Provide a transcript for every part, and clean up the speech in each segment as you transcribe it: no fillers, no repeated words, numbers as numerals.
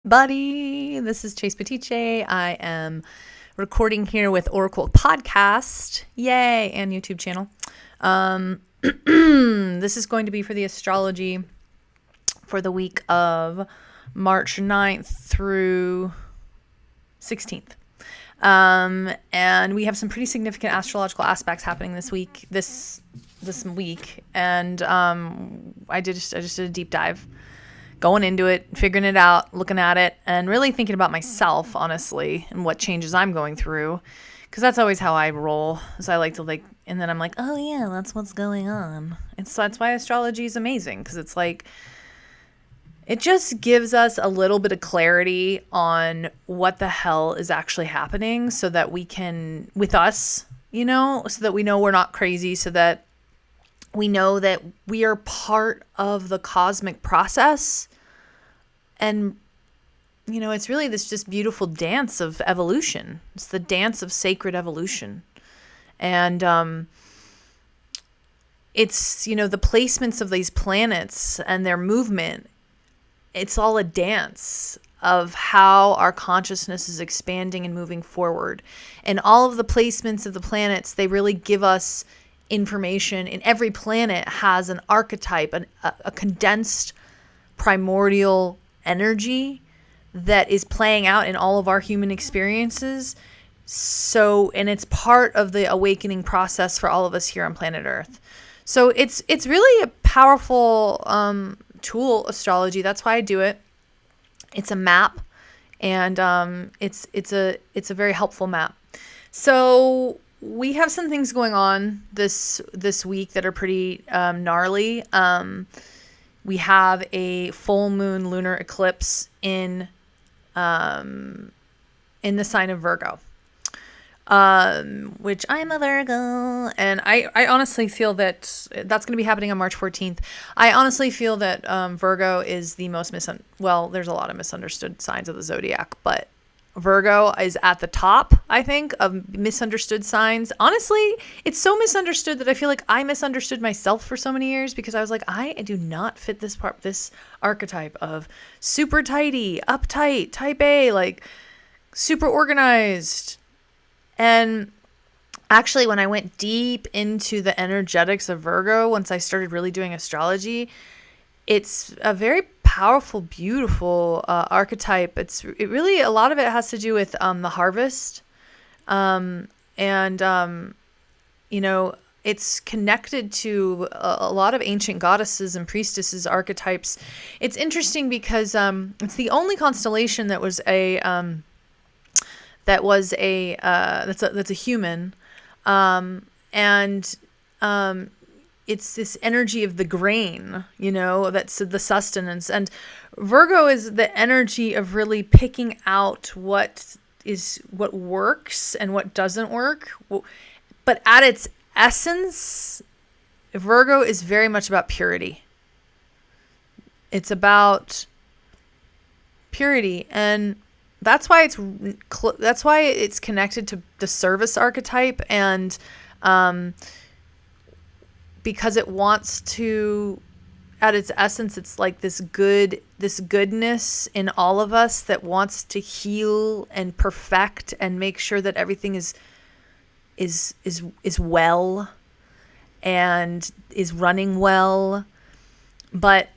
Buddy. This is Chase Petiche. I am recording here with Oracle Podcast. Yay! And YouTube channel. This is going to be for the astrology for the week of March 9th through 16th. And we have some pretty significant astrological aspects happening this week. And I just did a deep dive, going into it, figuring it out, looking at it, and really thinking about myself, honestly, and what changes I'm going through. Because that's always how I roll. So I like to and then I'm like, oh yeah, that's what's going on. And so that's why astrology is amazing, because it's like, it just gives us a little bit of clarity on what the hell is actually happening, so that we can, with us, so that we know we're not crazy, so that we know that we are part of the cosmic process. And, it's really this just beautiful dance of evolution. It's the dance of sacred evolution. And it's, the placements of these planets and their movement, it's all a dance of how our consciousness is expanding and moving forward. And all of the placements of the planets, they really give us information. And every planet has an archetype, a condensed primordial energy that is playing out in all of our human experiences. And it's part of the awakening process for all of us here on planet Earth. So it's really a powerful tool, astrology. That's why I do it. It's a map, and it's a very helpful map. So we have some things going on this week that are pretty gnarly. We have a full moon lunar eclipse in the sign of Virgo, which I'm a Virgo, and I honestly feel that that's going to be happening on March 14th. I honestly feel that Virgo is the most there's a lot of misunderstood signs of the zodiac, but Virgo is at the top, I think, of misunderstood signs. Honestly, it's so misunderstood that I feel like I misunderstood myself for so many years, because I was like, I do not fit this archetype of super tidy, uptight, type A, like super organized. And actually, when I went deep into the energetics of Virgo, once I started really doing astrology, it's a very powerful, beautiful archetype. It really, a lot of it has to do with the harvest. It's connected to a lot of ancient goddesses and priestesses archetypes. It's interesting because it's the only constellation that was that's a human. It's this energy of the grain, that's the sustenance. And Virgo is the energy of really picking out what works and what doesn't work. But at its essence, Virgo is very much about purity. It's about purity. And that's why it's connected to the service archetype, and because it wants to, at its essence, it's like this goodness in all of us that wants to heal and perfect and make sure that everything is well and is running well. But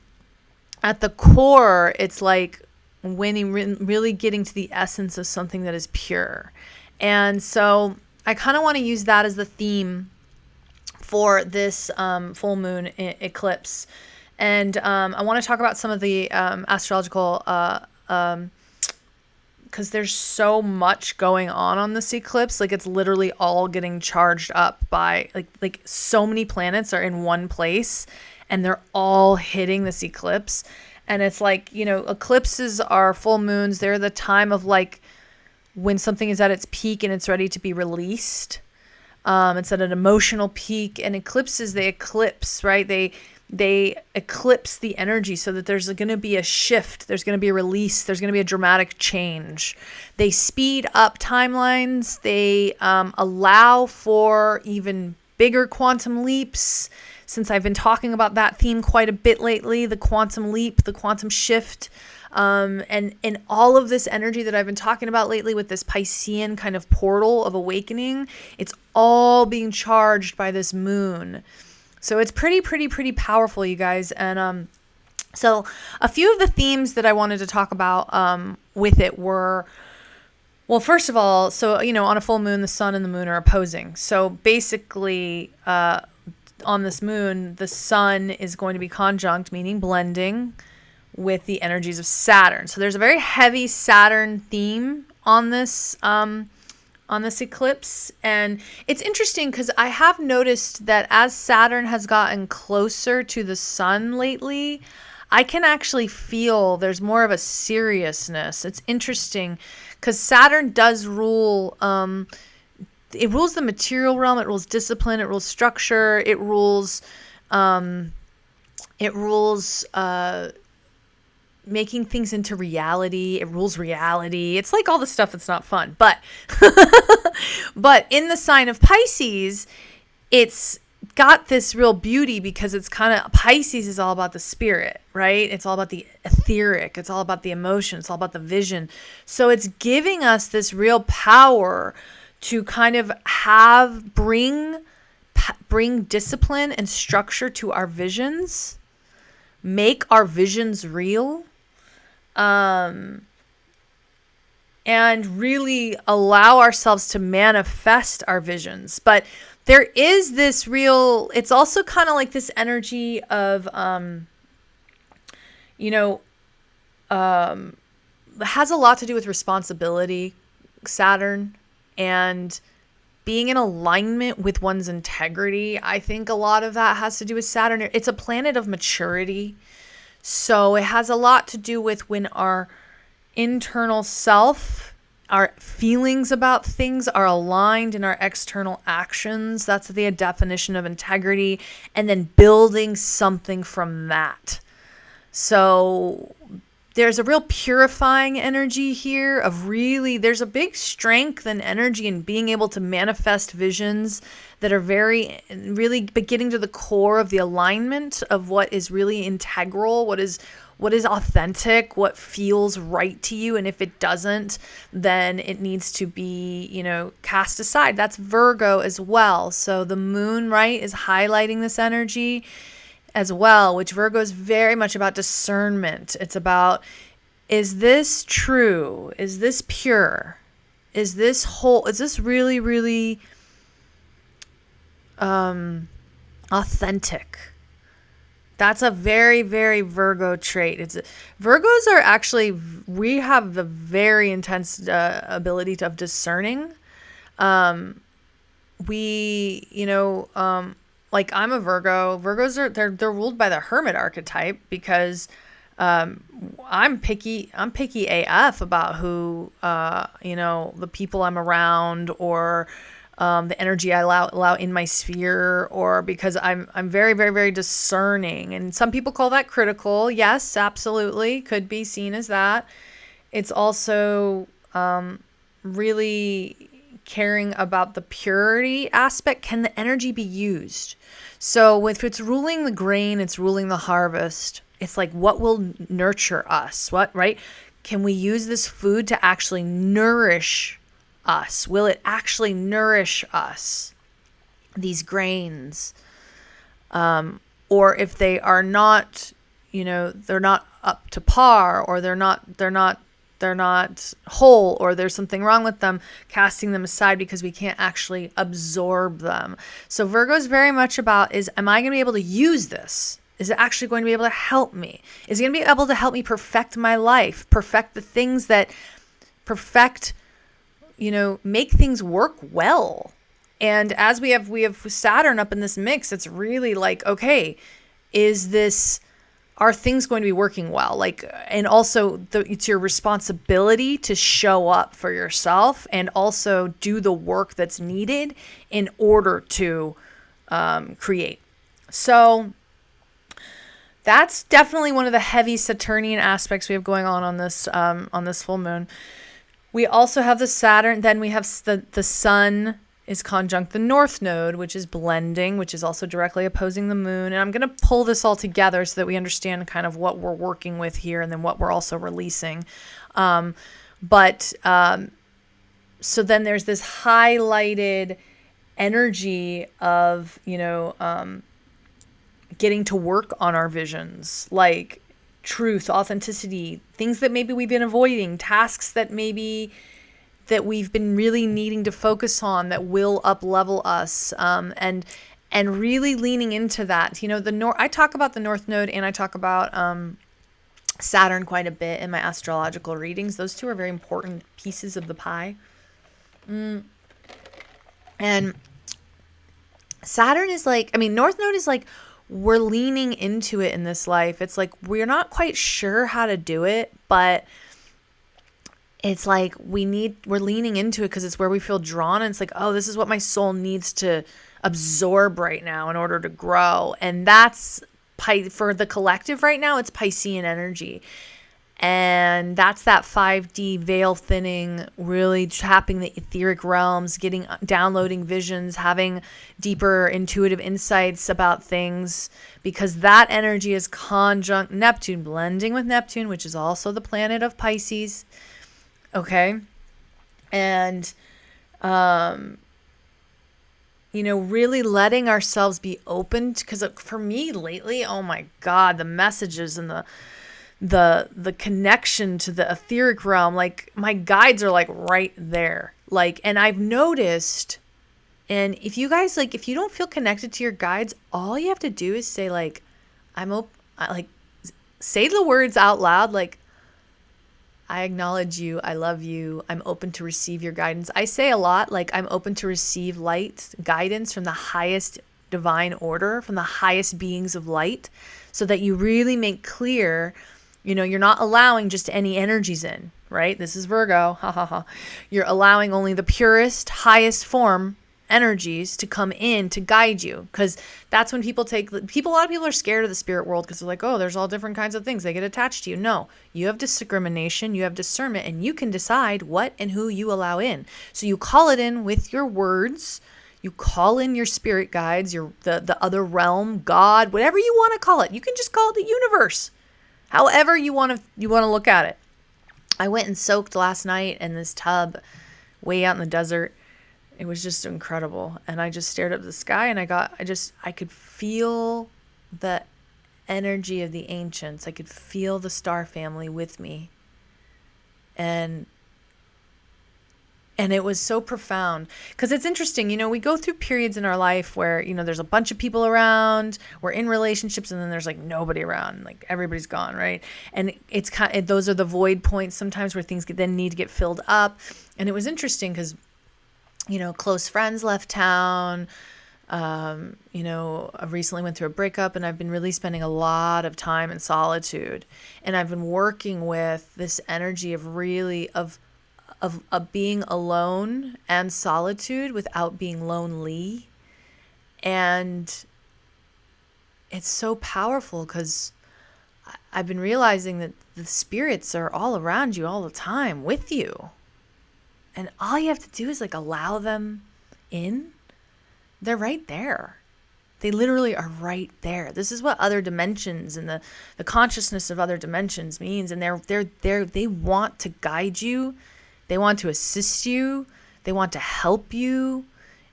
at the core, it's like really getting to the essence of something that is pure. And so I kind of want to use that as the theme for this full moon eclipse. And I want to talk about some of the astrological, because there's so much going on this eclipse. Like, it's literally all getting charged up by like so many planets are in one place, and they're all hitting this eclipse. And it's like, eclipses are full moons. They're the time of like when something is at its peak and it's ready to be released. It's at an emotional peak, and eclipses, they eclipse, right? They eclipse the energy, so that there's going to be a shift. There's going to be a release. There's going to be a dramatic change. They speed up timelines. They allow for even bigger quantum leaps. Since I've been talking about that theme quite a bit lately, the quantum leap, the quantum shift. And all of this energy that I've been talking about lately with this Piscean kind of portal of awakening, it's all being charged by this moon. So it's pretty powerful, you guys. And so a few of the themes that I wanted to talk about with it were, well, first of all, so, on a full moon, the sun and the moon are opposing. So basically, on this moon, the sun is going to be conjunct, meaning blending with the energies of Saturn. So there's a very heavy Saturn theme on this eclipse. And it's interesting because I have noticed that as Saturn has gotten closer to the sun lately, I can actually feel there's more of a seriousness. It's interesting because Saturn does rule, it rules the material realm, it rules discipline, it rules structure, it rules making things into reality. It rules reality. It's like all the stuff that's not fun. But but in the sign of Pisces, it's got this real beauty because it's kind of, Pisces is all about the spirit, right? It's all about the etheric. It's all about the emotion. It's all about the vision. So it's giving us this real power to kind of bring discipline and structure to our visions, make our visions real, and really allow ourselves to manifest our visions. But there is this real, it's also kind of like this energy of, has a lot to do with responsibility, Saturn, and being in alignment with one's integrity. I think a lot of that has to do with Saturn. It's a planet of maturity. So it has a lot to do with when our internal self, our feelings about things are aligned in our external actions. That's the definition of integrity. And then building something from that. So there's a real purifying energy here of there's a big strength and energy in being able to manifest visions that are really getting to the core of the alignment of what is really integral, what is authentic, what feels right to you. And if it doesn't, then it needs to be, cast aside. That's Virgo as well. So the moon, right, is highlighting this energy as well, which Virgo is very much about discernment. It's about, is this true? Is this pure? Is this whole? Is this really, really authentic? That's a very, very Virgo trait. Virgos are actually, we have the very intense ability of discerning. Like I'm a Virgo. Virgos they're ruled by the hermit archetype because I'm picky AF about who the people I'm around, or the energy I allow in my sphere, or because I'm very, very, very discerning. And some people call that critical. Yes, absolutely. Could be seen as that. It's also really caring about the purity aspect. Can the energy be used? So if it's ruling the grain, it's ruling the harvest. It's like, what will nurture us? What, right? Can we use this food to actually nourish us? Will it actually nourish us? These grains. Or if they are not, they're not up to par, or they're not whole, or there's something wrong with them, casting them aside because we can't actually absorb them. So Virgo is very much about, am I going to be able to use this? Is it actually going to be able to help me? Is it going to be able to help me perfect my life, perfect the things that make things work well? And as we have Saturn up in this mix, it's really like, okay, are things going to be working well? And also it's your responsibility to show up for yourself and also do the work that's needed in order to create. So that's definitely one of the heavy Saturnian aspects we have going on this full moon. We also have the Saturn. Then we have the sun is conjunct the north node, which is blending, which is also directly opposing the moon. And I'm going to pull this all together so that we understand kind of what we're working with here and then what we're also releasing. So then there's this highlighted energy of, getting to work on our visions, like truth, authenticity, things that maybe we've been avoiding, tasks that we've been really needing to focus on that will up level us, and really leaning into that. I talk about the North Node and I talk about Saturn quite a bit in my astrological readings. Those two are very important pieces of the pie. And Saturn is North Node is like, we're leaning into it in this life. It's like, we're not quite sure how to do it, but it's like we're leaning into it because it's where we feel drawn. And it's like, oh, this is what my soul needs to absorb right now in order to grow. And that's for the collective right now, it's Piscean energy. And that's that 5D veil thinning, really tapping the etheric realms, downloading visions, having deeper intuitive insights about things, because that energy is conjunct Neptune, blending with Neptune, which is also the planet of Pisces. Okay. And, really letting ourselves be open, because for me lately, oh my God, the messages and the connection to the etheric realm, like my guides are like right there. And I've noticed, and if you guys, if you don't feel connected to your guides, all you have to do is say say the words out loud, I acknowledge you. I love you. I'm open to receive your guidance. I say a lot, I'm open to receive light guidance from the highest divine order, from the highest beings of light, so that you really make clear, you're not allowing just any energies in, right? This is Virgo. Ha ha ha. You're allowing only the purest, highest form energies to come in to guide you, because that's when a lot of people are scared of the spirit world because they're like, oh, there's all different kinds of things, they get attached to you. No, you have discrimination, you have discernment, and you can decide what and who you allow in. So you call it in with your words, you call in your spirit guides, the other realm, God, whatever you want to call it. You can just call it the universe, however you want to look at it. I went and soaked last night in this tub way out in the desert. It was just incredible. And I just stared up at the sky and I could feel the energy of the ancients. I could feel the star family with me. And it was so profound, because it's interesting, we go through periods in our life where, there's a bunch of people around, we're in relationships, and then there's nobody around, everybody's gone, right? And it's those are the void points sometimes where things then need to get filled up. And it was interesting because, close friends left town. I recently went through a breakup, and I've been really spending a lot of time in solitude. And I've been working with this energy of being alone and solitude without being lonely. And it's so powerful because I've been realizing that the spirits are all around you all the time with you. And all you have to do is allow them in. They're right there. They literally are right there. This is what other dimensions and the consciousness of other dimensions means. And they want to guide you. They want to assist you. They want to help you.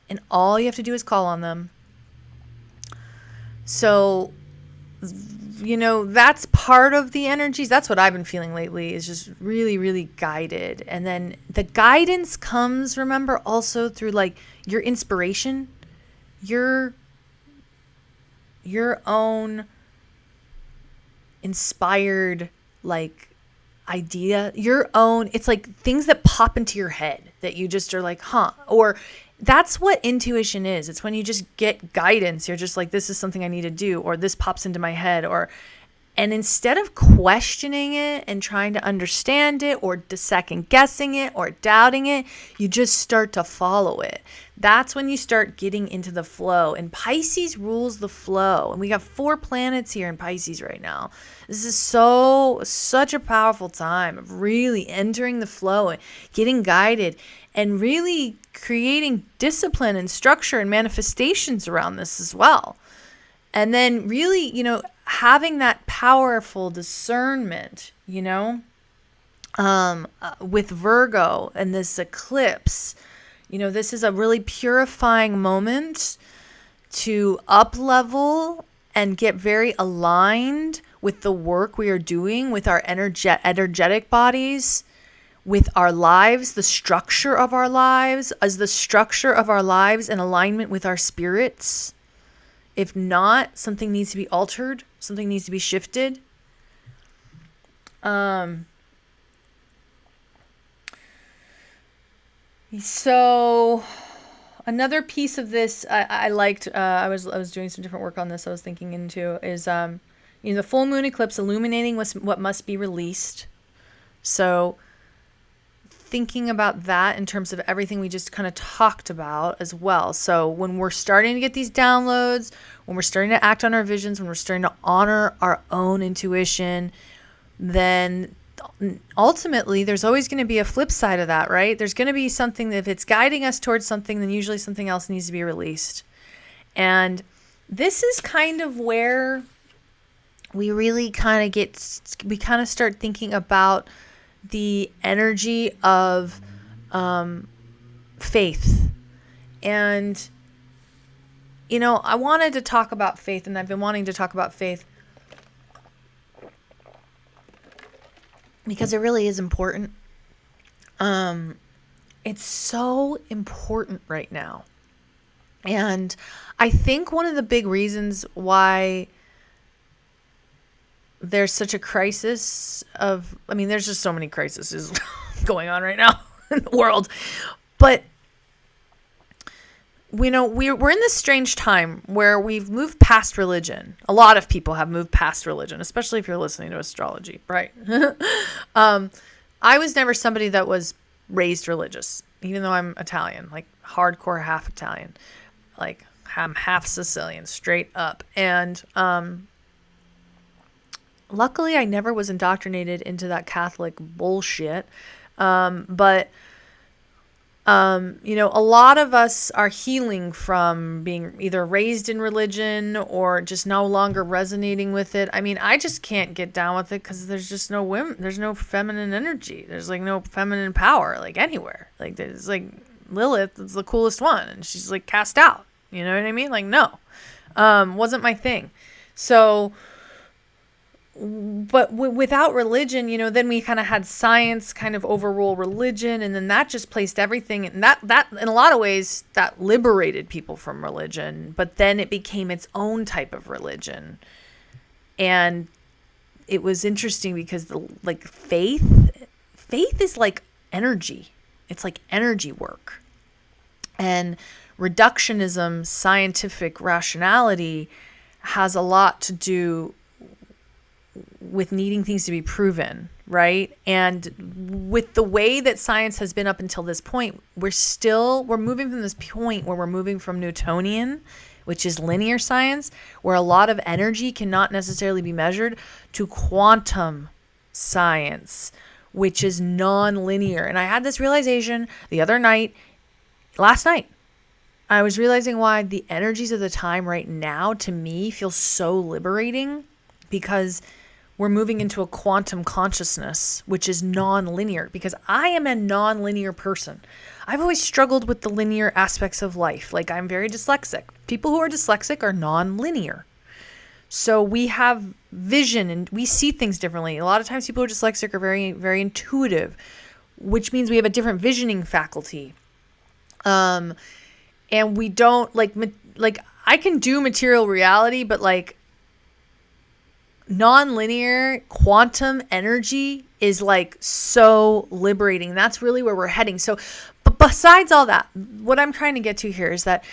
And all you have to do is call on them. So, that's part of the energies. That's what I've been feeling lately, is just really, really guided. And then the guidance comes, remember, also through your inspiration, your own inspired idea, your own, it's things that pop into your head that you just are or that's what intuition is. It's when you just get guidance. You're just this is something I need to do, or this pops into my head, And instead of questioning it and trying to understand it or second guessing it or doubting it, you just start to follow it. That's when you start getting into the flow. And Pisces rules the flow. And we got 4 planets here in Pisces right now. This is such a powerful time of really entering the flow and getting guided and really creating discipline and structure and manifestations around this as well. And then really, having that powerful discernment, with Virgo and this eclipse, this is a really purifying moment to up level and get very aligned with the work we are doing with our energetic bodies, with our lives, the structure of our lives, as the structure of our lives in alignment with our spirits. If not, something needs to be altered. Something needs to be shifted. So another piece of this I liked, I was doing some different work on this I was thinking into, is the full moon eclipse illuminating what must be released. So thinking about that in terms of everything we just kind of talked about as well. So when we're starting to get these downloads, when we're starting to act on our visions, when we're starting to honor our own intuition, then ultimately there's always going to be a flip side of that, right? There's going to be something that if it's guiding us towards something, then usually something else needs to be released. And this is kind of where we really kind of start thinking about the energy of faith. And, I wanted to talk about faith, and I've been wanting to talk about faith because it really is important. It's so important right now. And I think one of the big reasons why there's such a crisis there's just so many crises going on right now in the world. But, we're in this strange time where we've moved past religion. A lot of people have moved past religion, especially if you're listening to astrology, right? I was never somebody that was raised religious, even though I'm Italian, like hardcore half Italian. Like I'm half Sicilian, straight up. And, luckily, I never was indoctrinated into that Catholic bullshit. But a lot of us are healing from being either raised in religion or just no longer resonating with it. I mean, I just can't get down with it because there's just no women. There's no feminine energy. There's like no feminine power, like anywhere. Like there's like Lilith is the coolest one, and she's like cast out. You know what I mean? Like no, wasn't my thing. So. But without religion, then we kind of had science kind of overrule religion, and then that just placed everything, and that in a lot of ways that liberated people from religion, but then it became its own type of religion. And it was interesting because faith is like energy. It's like energy work. And reductionism, scientific rationality has a lot to do with needing things to be proven, right? And with the way that science has been up until this point, we're moving from this point where we're moving from Newtonian, which is linear science, where a lot of energy cannot necessarily be measured, to quantum science, which is non-linear. And I had this realization last night. I was realizing why the energies of the time right now, to me, feel so liberating, because we're moving into a quantum consciousness, which is non-linear, because I am a non-linear person. I've always struggled with the linear aspects of life. Like I'm very dyslexic. People who are dyslexic are non-linear. So we have vision and we see things differently. A lot of times people who are dyslexic are very, very intuitive, which means we have a different visioning faculty. And we don't like I can do material reality, but like non-linear quantum energy is like so liberating. That's really where we're heading. So, but besides all that, what I'm trying to get to here is that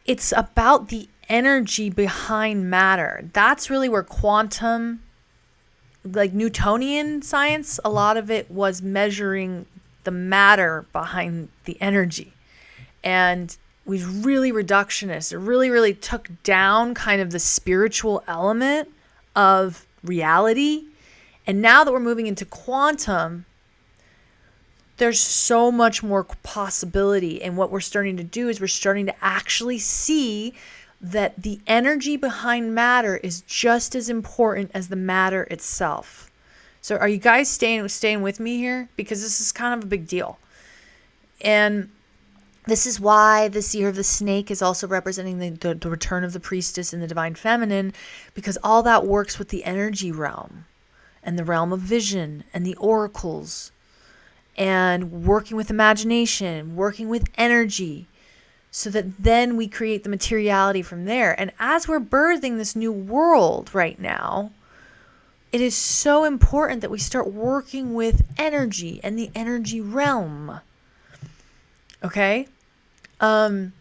it's about the energy behind matter. That's really where quantum, like Newtonian science, a lot of it was measuring the matter behind the energy. And was really reductionist. It really, really took down kind of the spiritual element of reality. And now that we're moving into quantum, there's so much more possibility. And what we're starting to do is we're starting to actually see that the energy behind matter is just as important as the matter itself. So are you guys staying with me here? Because this is kind of a big deal. And this is why this year of the snake is also representing the return of the priestess and the divine feminine, because all that works with the energy realm and the realm of vision and the oracles and working with imagination, working with energy, so that then we create the materiality from there. And as we're birthing this new world right now, it is so important that we start working with energy and the energy realm. Okay? And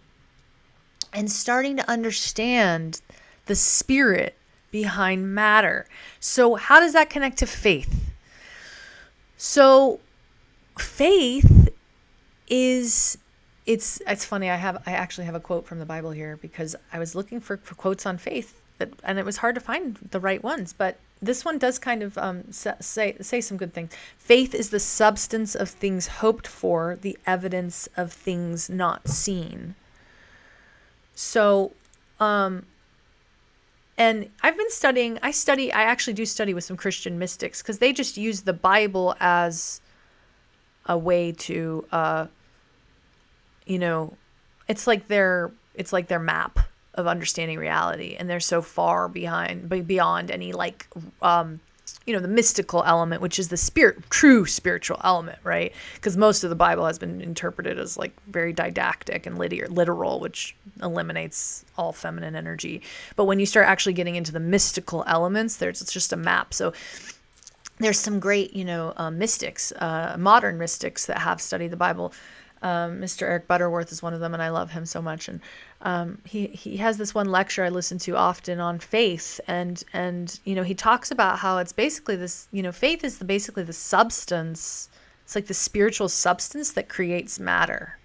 starting to understand the spirit behind matter. So how does that connect to faith? So faith is, it's funny. I actually have a quote from the Bible here, because I was looking for quotes on faith, and it was hard to find the right ones, but this one does kind of say some good things. Faith is the substance of things hoped for, the evidence of things not seen. So, and I've been studying, I actually do study with some Christian mystics, because they just use the Bible as a way to, it's like their map of understanding reality, and they're so far beyond any the mystical element, which is the true spiritual element, right? Because most of the Bible has been interpreted as like very didactic and literal, which eliminates all feminine energy. But when you start actually getting into the mystical elements, it's just a map. So there's some great, mystics, modern mystics that have studied the Bible. Mr. Eric Butterworth is one of them, and I love him so much. And he has this one lecture I listen to often on faith, and he talks about how it's basically this, faith is basically the substance. It's like the spiritual substance that creates matter.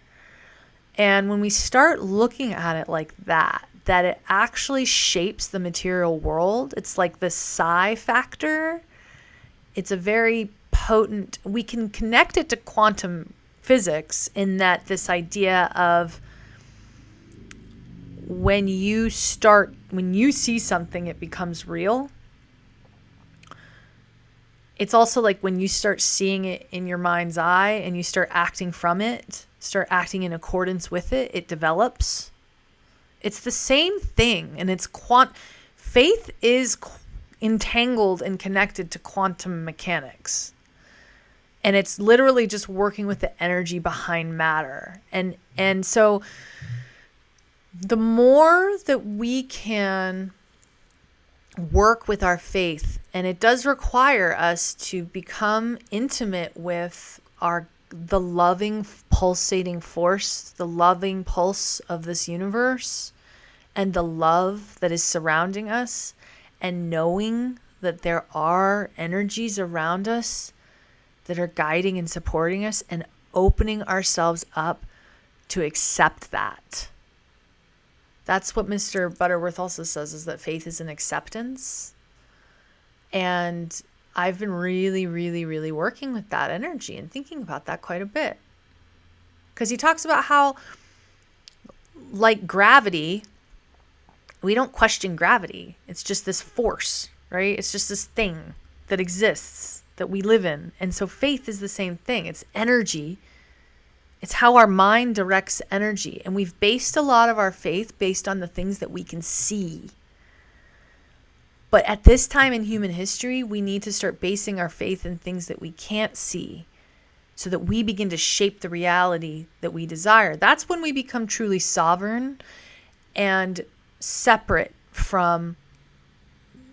And when we start looking at it like that it actually shapes the material world, it's like the psi factor. It's a very potent, we can connect it to quantum physics, in that this idea of when you see something, it becomes real. It's also like when you start seeing it in your mind's eye and you start acting from it, start acting in accordance with it, it develops. It's the same thing, and it's faith is entangled and connected to quantum mechanics. And it's literally just working with the energy behind matter. And so the more that we can work with our faith, and it does require us to become intimate with the loving pulsating force, the loving pulse of this universe, and the love that is surrounding us, and knowing that there are energies around us that are guiding and supporting us, and opening ourselves up to accept that. That's what Mr. Butterworth also says, is that faith is an acceptance. And I've been really, really, really working with that energy and thinking about that quite a bit. Because he talks about how, like gravity, we don't question gravity. It's just this force, right? It's just this thing that exists, that we live in. And so faith is the same thing. It's energy. It's how our mind directs energy. And we've based a lot of our faith based on the things that we can see. But at this time in human history, we need to start basing our faith in things that we can't see, so that we begin to shape the reality that we desire. That's when we become truly sovereign and separate from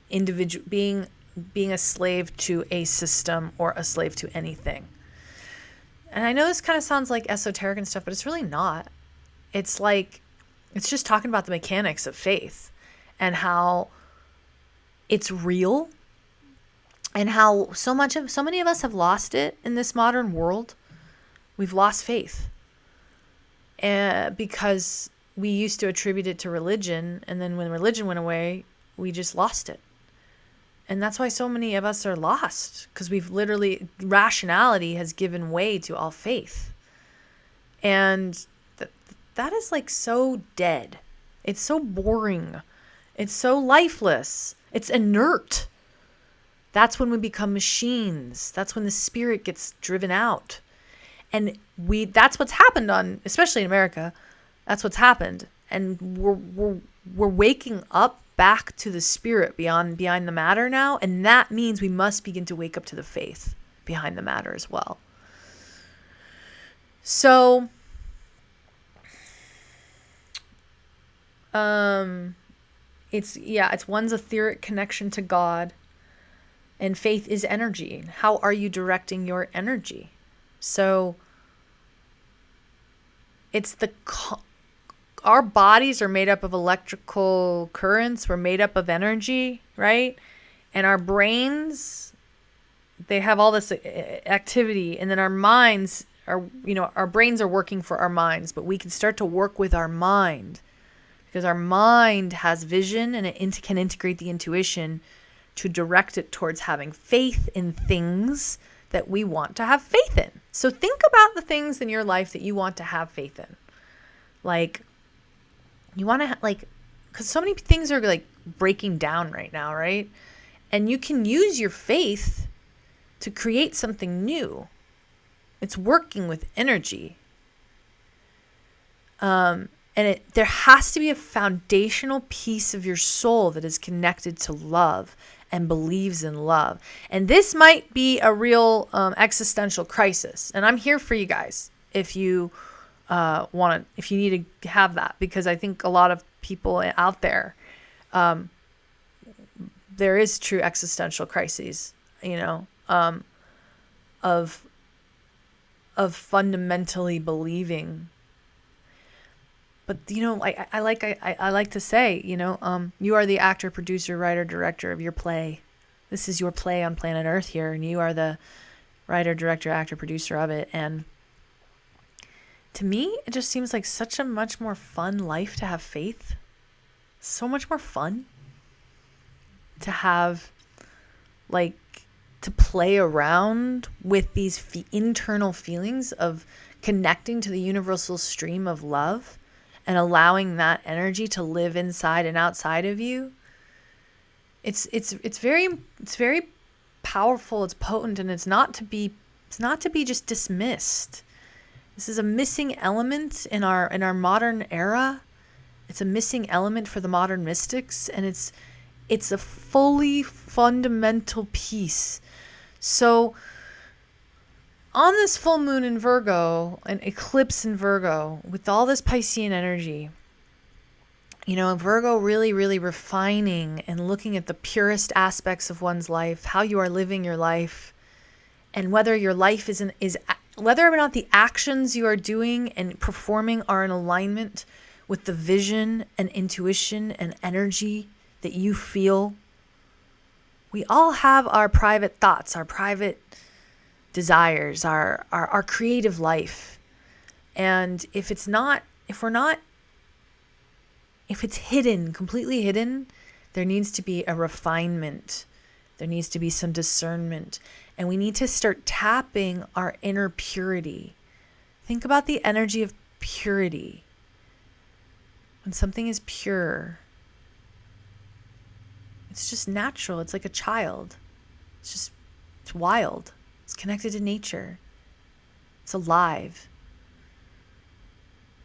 individual being a slave to a system or a slave to anything. And I know this kind of sounds like esoteric and stuff, but it's really not. It's like It's just talking about the mechanics of faith and how it's real and how so many of us have lost it in this modern world. We've lost faith because we used to attribute it to religion, and then when religion went away, we just lost it. And that's why so many of us are lost, because rationality has given way to all faith. And that is like so dead. It's so boring. It's so lifeless. It's inert. That's when we become machines. That's when the spirit gets driven out. And that's what's happened especially in America. That's what's happened. And we're waking up back to the spirit behind the matter now. And that means we must begin to wake up to the faith behind the matter as well. So, it's one's etheric connection to God, and faith is energy. How are you directing your energy? So it's our bodies are made up of electrical currents. We're made up of energy, right? And our brains, they have all this activity, and then our minds our brains are working for our minds, but we can start to work with our mind, because our mind has vision, and it can integrate the intuition to direct it towards having faith in things that we want to have faith in. So think about the things in your life that you want to have faith in. Like, you want to, because so many things are like breaking down right now, right? And you can use your faith to create something new. It's working with energy. And there has to be a foundational piece of your soul that is connected to love and believes in love. And this might be a real existential crisis. And I'm here for you guys if you if you need to have that, because I think a lot of people out there, there is true existential crises, of fundamentally believing. But I like to say, you are the actor, producer, writer, director of your play. This is your play on planet Earth here, and you are the writer, director, actor, producer of it. And to me, it just seems like such a much more fun life to have faith. So much more fun to have, to play around with these internal feelings of connecting to the universal stream of love and allowing that energy to live inside and outside of you. It's very powerful. It's potent, and it's not to be just dismissed. This is a missing element in our modern era. It's a missing element for the modern mystics, and it's a fully fundamental piece. So on this full moon in Virgo, an eclipse in Virgo, with all this Piscean energy, Virgo really, really refining and looking at the purest aspects of one's life, how you are living your life, and whether your life is whether or not the actions you are doing and performing are in alignment with the vision and intuition and energy that you feel. We all have our private thoughts, our private desires, our creative life. And if it's hidden, completely hidden, there needs to be a refinement. There needs to be some discernment. And we need to start tapping our inner purity. Think about the energy of purity. When something is pure, it's just natural. It's like a child. It's wild. It's connected to nature. It's alive.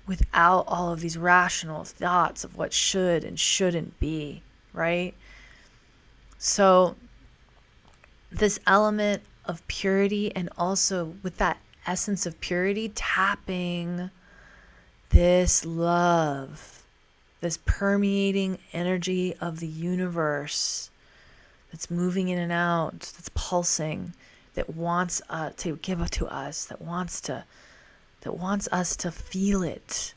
Without all of these rational thoughts of what should and shouldn't be, right? So this element of purity, and also with that essence of purity, tapping this love, this permeating energy of the universe that's moving in and out, that's pulsing, that wants to give it to us, that wants us to feel it.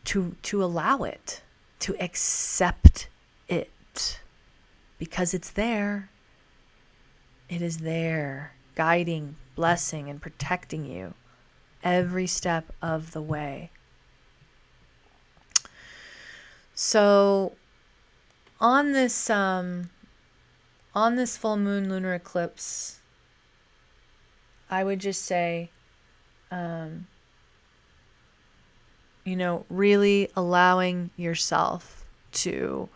to allow it, to accept it, because it's there. It is there, guiding, blessing, and protecting you every step of the way. So on this full moon lunar eclipse, I would just say, really allowing yourself to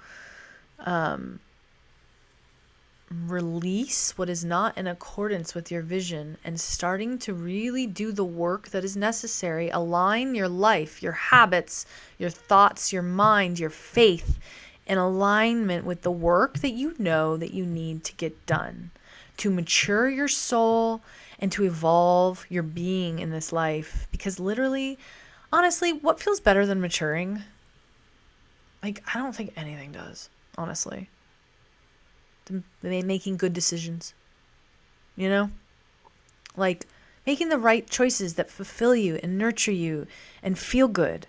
release what is not in accordance with your vision and starting to really do the work that is necessary. Align your life, your habits, your thoughts, your mind, your faith in alignment with the work that you know that you need to get done to mature your soul and to evolve your being in this life. Because literally, honestly, what feels better than maturing? Like, I don't think anything does, honestly. Making good decisions, like making the right choices that fulfill you and nurture you and feel good.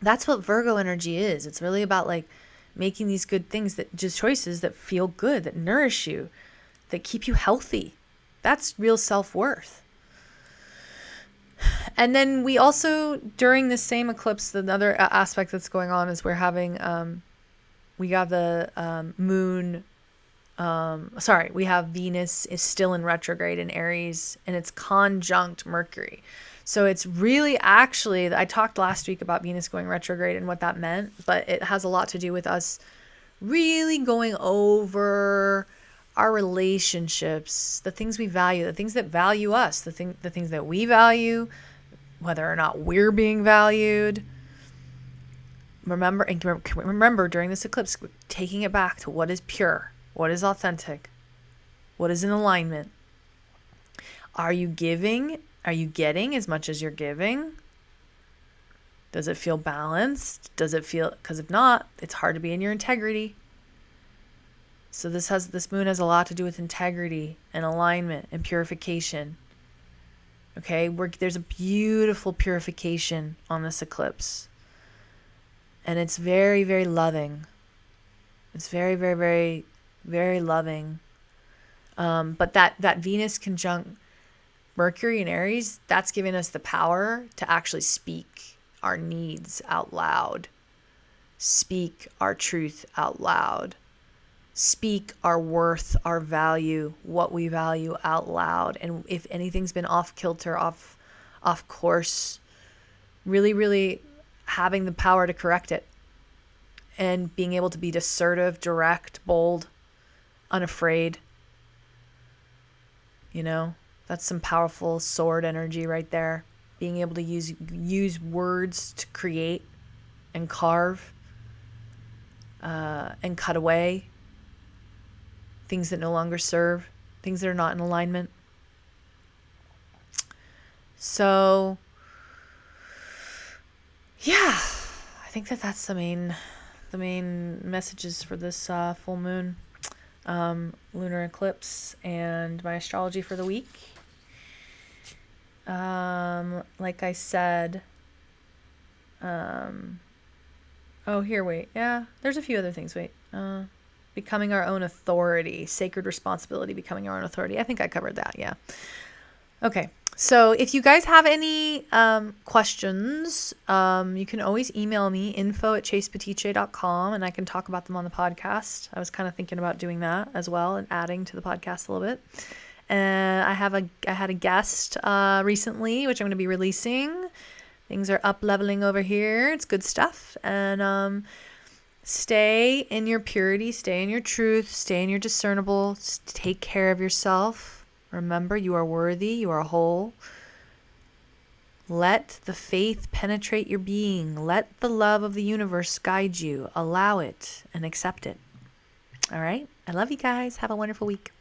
That's what Virgo energy is. It's really about like making these good things, that just choices that feel good, that nourish you, that keep you healthy. That's real self-worth. And then we also, during this same eclipse, another aspect that's going on is we're having we got the moon. We have Venus is still in retrograde in Aries, and it's conjunct Mercury. So it's really, actually, I talked last week about Venus going retrograde and what that meant, but it has a lot to do with us really going over our relationships, the things we value, the things that value us, the things that we value, whether or not we're being valued. Remember during this eclipse, taking it back to what is pure. What is authentic? What is in alignment? Are you giving? Are you getting as much as you're giving? Does it feel balanced? Does it feel, because if not, it's hard to be in your integrity. So this moon has a lot to do with integrity and alignment and purification. Okay, there's a beautiful purification on this eclipse. And it's very, very loving. It's very, very, very, very loving. But that Venus conjunct Mercury in Aries, that's giving us the power to actually speak our needs out loud. Speak our truth out loud. Speak our worth, our value, what we value out loud. And if anything's been off kilter, off course, really, really having the power to correct it. And being able to be assertive, direct, bold, unafraid. That's some powerful sword energy right there. Being able to use words to create and carve and cut away things that no longer serve, things that are not in alignment. So, yeah, I think that's the main messages for this full moon, lunar eclipse, and my astrology for the week. Like I said, there's a few other things. Becoming our own authority, sacred responsibility, becoming our own authority. I think I covered that. Yeah. Okay. So if you guys have any questions, you can always email me, info@chasepetiche.com, and I can talk about them on the podcast. I was kind of thinking about doing that as well and adding to the podcast a little bit. And I had a guest recently, which I'm going to be releasing. Things are up leveling over here. It's good stuff. And stay in your purity, stay in your truth, stay in your discernible, take care of yourself. Remember, you are worthy, you are whole. Let the faith penetrate your being. Let the love of the universe guide you. Allow it and accept it. All right? I love you guys. Have a wonderful week.